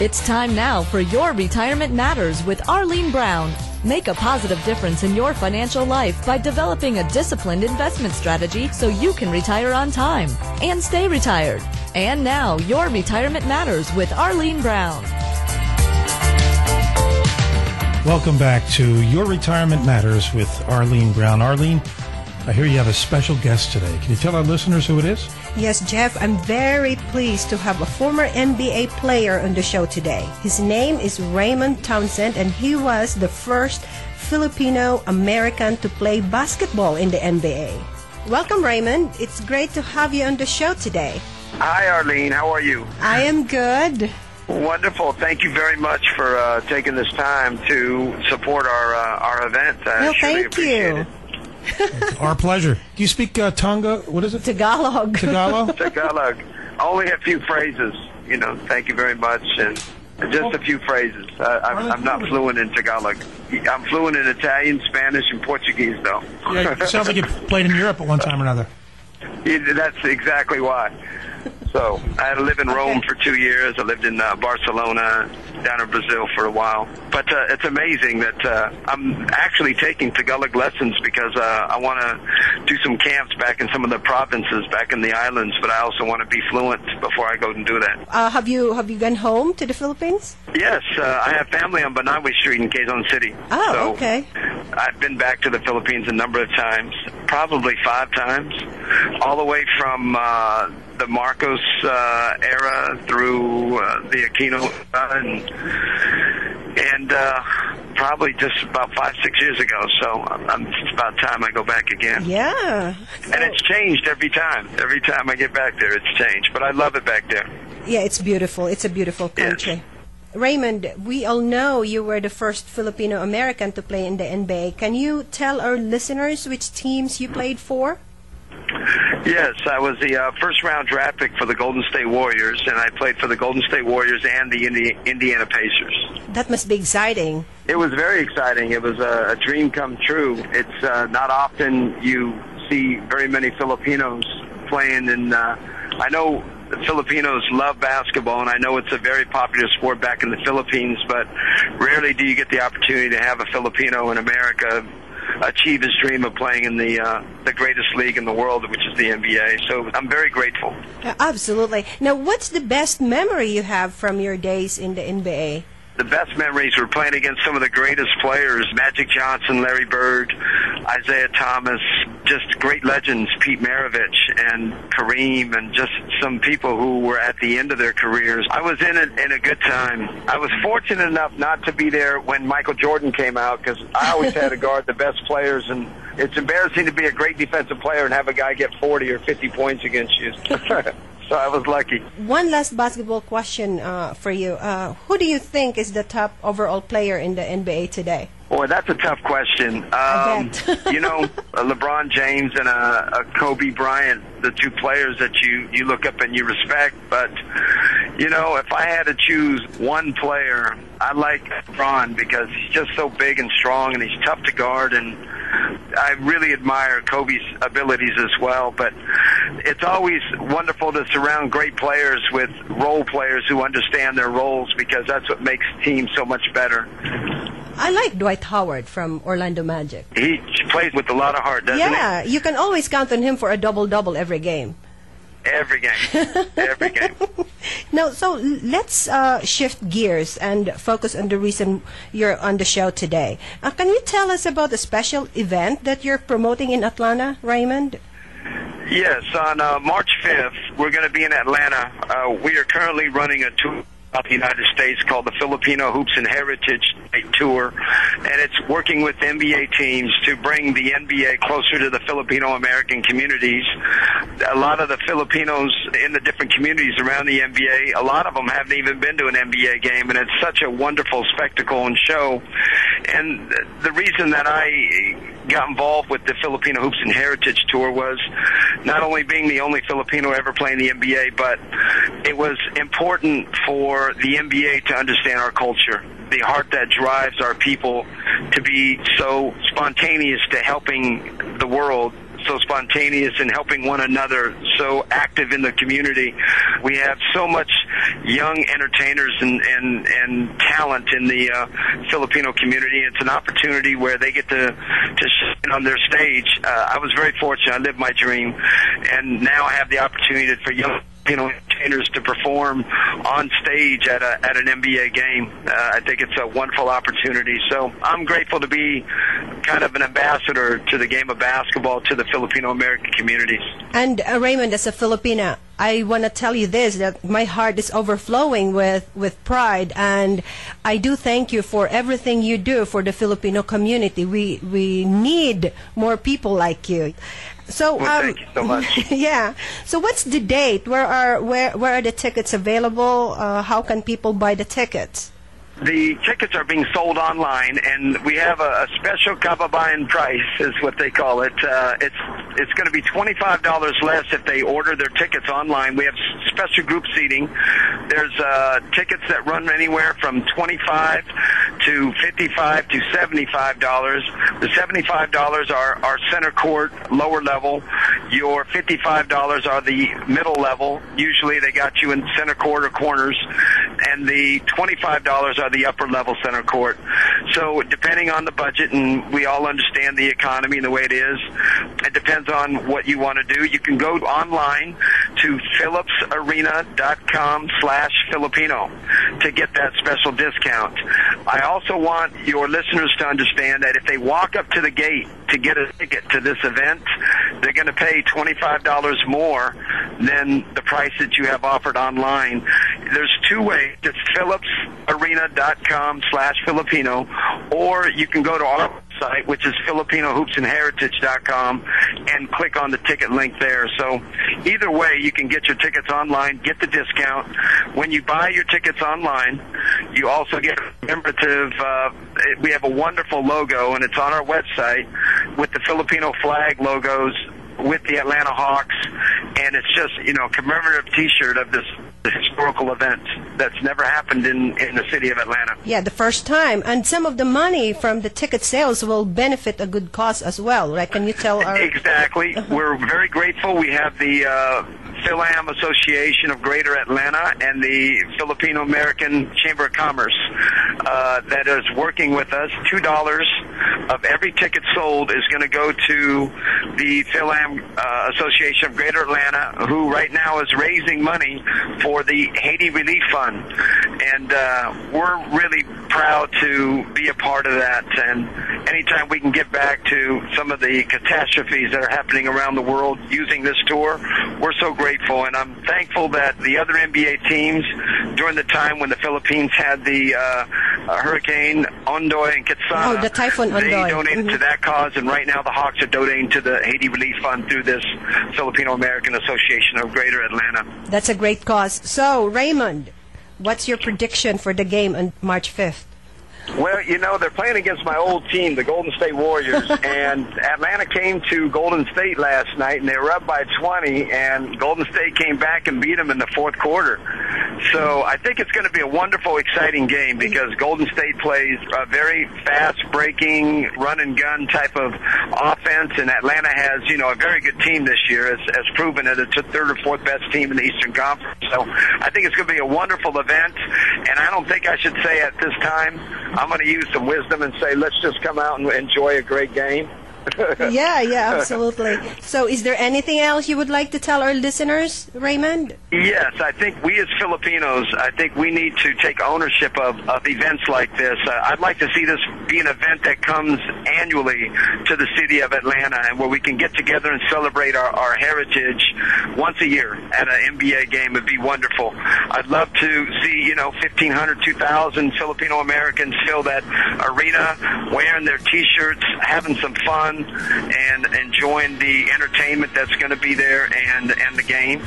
It's time now for Your Retirement Matters with Arlene Brown. Make a positive difference in your financial life by developing a disciplined investment strategy so you can retire on time and stay retired. And now, Your Retirement Matters with Arlene Brown. Welcome back to Your Retirement Matters with Arlene Brown. Arlene, I hear you have a special guest today. Can you tell our listeners who it is? Yes, Jeff, I'm very pleased to have a former NBA player on the show today. His name is Raymond Townsend, and he was the first Filipino-American to play basketball in the NBA. Welcome, Raymond. It's great to have you on the show today. Hi, Arlene. How are you? I am good. Wonderful. Thank you very much for taking this time to support our event. Well, thank you. Our pleasure. Do you speak Tonga? What is it? Tagalog. Tagalog. Only a few phrases. Thank you very much. And just a few phrases. I'm not fluent in Tagalog. I'm fluent in Italian, Spanish, and Portuguese, though. Yeah, it sounds like you played in Europe at one time or another. That's exactly why. So I had to live in Rome for 2 years. I lived in Barcelona, down in Brazil for a while. But it's amazing that I'm actually taking Tagalog lessons because I want to do some camps back in some of the provinces, back in the islands. But I also want to be fluent before I go and do that. Have you gone home to the Philippines? Yes, I have family on Banawe Street in Quezon City. Oh, so okay. I've been back to the Philippines a number of times, probably 5 times, all the way from the Marcos era through the Aquino and probably just about 5-6 years ago. So it's about time I go back again. Yeah. And it's changed every time. Every time I get back there, it's changed. But I love it back there. Yeah, it's beautiful. It's a beautiful country. Yes. Raymond, we all know you were the first Filipino-American to play in the NBA. Can you tell our listeners which teams you played for? Yes, I was the first-round draft pick for the Golden State Warriors, and I played for the Golden State Warriors and the Indiana Pacers. That must be exciting. It was very exciting. It was a dream come true. It's not often you see very many Filipinos playing, and I know Filipinos love basketball, and I know it's a very popular sport back in the Philippines, but rarely do you get the opportunity to have a Filipino in America achieve his dream of playing in the greatest league in the world, which is the NBA. So I'm very grateful. Absolutely. Now, what's the best memory you have from your days in the NBA? The best memories were playing against some of the greatest players, Magic Johnson, Larry Bird, Isaiah Thomas, just great legends, Pete Maravich and Kareem, and just some people who were at the end of their careers. I was in a good time. I was fortunate enough not to be there when Michael Jordan came out because I always had to guard the best players, and it's embarrassing to be a great defensive player and have a guy get 40 or 50 points against you. So I was lucky. One last basketball question for you. Who do you think is the top overall player in the NBA today? Boy, that's a tough question. LeBron James and Kobe Bryant, the two players that you look up and you respect. But, if I had to choose one player, I like LeBron because he's just so big and strong and he's tough to guard, and I really admire Kobe's abilities as well. But it's always wonderful to surround great players with role players who understand their roles because that's what makes teams so much better. I like Dwight Howard from Orlando Magic. He plays with a lot of heart, doesn't he? Yeah, you can always count on him for a double-double every game. Every game. Every game. Now, so let's shift gears and focus on the reason you're on the show today. Can you tell us about a special event that you're promoting in Atlanta, Raymond? Yes, on March 5th, we're going to be in Atlanta. We are currently running a tour of the United States called the Filipino Hoops and Heritage Tour, and it's working with NBA teams to bring the NBA closer to the Filipino-American communities. A lot of the Filipinos in the different communities around the NBA, a lot of them haven't even been to an NBA game, and it's such a wonderful spectacle and show. And the reason that I got involved with the Filipino Hoops and Heritage Tour was not only being the only Filipino ever playing the NBA, but it was important for the NBA to understand our culture, the heart that drives our people to be so spontaneous to helping the world, so spontaneous in helping one another, so active in the community. We have so much young entertainers and talent in the Filipino community. It's an opportunity where they get to shine on their stage. I was very fortunate. I lived my dream, and now I have the opportunity for young entertainers to perform on stage at an NBA game. I think it's a wonderful opportunity. So I'm grateful to be kind of an ambassador to the game of basketball to the Filipino-American communities. And Raymond, as a Filipina, I want to tell you this, that my heart is overflowing with pride, and I do thank you for everything you do for the Filipino community. We need more people like you. So, thank you so much. Yeah. So, what's the date? Where are the tickets available? How can people buy the tickets? The tickets are being sold online, and we have a special kababayan price, is what they call it. It's going to be $25 less if they order their tickets online. We have special group seating. There's tickets that run anywhere from $25 to $55 to $75. The $75 are center court, lower level. Your $55 are the middle level. Usually they got you in center court or corners. And the $25 are the upper level center court. So depending on the budget, and we all understand the economy and the way it is, it depends on what you want to do. You can go online to phillipsarena.com/Filipino to get that special discount. I also want your listeners to understand that if they walk up to the gate to get a ticket to this event, they're going to pay $25 more than the price that you have offered online. There's two ways. It's phillipsarena.com/Filipino, or you can go to our website, which is Filipino-Hoopsandheritage.com, and click on the ticket link there. So either way, you can get your tickets online, get the discount. When you buy your tickets online, you also get a commemorative, we have a wonderful logo, and it's on our website with the Filipino flag logos with the Atlanta Hawks, and it's just, a commemorative T-shirt of this historical event that's never happened in the city of Atlanta. Yeah, the first time. And some of the money from the ticket sales will benefit a good cause as well, right? Can you tell our... Exactly. We're very grateful. We have the Phil-Am Association of Greater Atlanta and the Filipino-American Chamber of Commerce that is working with us. $2 of every ticket sold is going to go to the Phil-Am Association of Greater Atlanta, who right now is raising money for the Haiti Relief Fund. And we're really proud to be a part of that. And anytime we can get back to some of the catastrophes that are happening around the world using this tour, we're so grateful. And I'm thankful that the other NBA teams, during the time when the Philippines had the Hurricane Ondoy and Kitsana, the Typhoon Ondoy, they donated to that cause. And right now the Hawks are donating to the Haiti Relief Fund through this Filipino-American Association of Greater Atlanta. That's a great cause. So, Raymond, what's your prediction for the game on March 5th? Well, they're playing against my old team, the Golden State Warriors, and Atlanta came to Golden State last night, and they were up by 20, and Golden State came back and beat them in the fourth quarter. So I think it's going to be a wonderful, exciting game because Golden State plays a very fast-breaking, run-and-gun type of offense, and Atlanta has, a very good team this year, has proven that it's the third or fourth best team in the Eastern Conference. So I think it's going to be a wonderful event, and I don't think I should say at this time, I'm going to use some wisdom and say, let's just come out and enjoy a great game. Yeah, absolutely. So is there anything else you would like to tell our listeners, Raymond? Yes, I think we as Filipinos, I think we need to take ownership of events like this. I'd like to see this be an event that comes annually to the city of Atlanta, and where we can get together and celebrate our heritage once a year at an NBA game. Would be wonderful. I'd love to see, 1,500, 2,000 Filipino-Americans fill that arena, wearing their T-shirts, having some fun, and enjoying the entertainment that's going to be there and the game.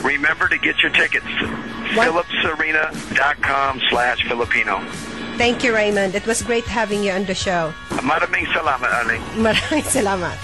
Remember to get your tickets. phillipsarena.com/Filipino. Thank you, Raymond. It was great having you on the show. Maraming salamat, Arlene. Maraming salamat.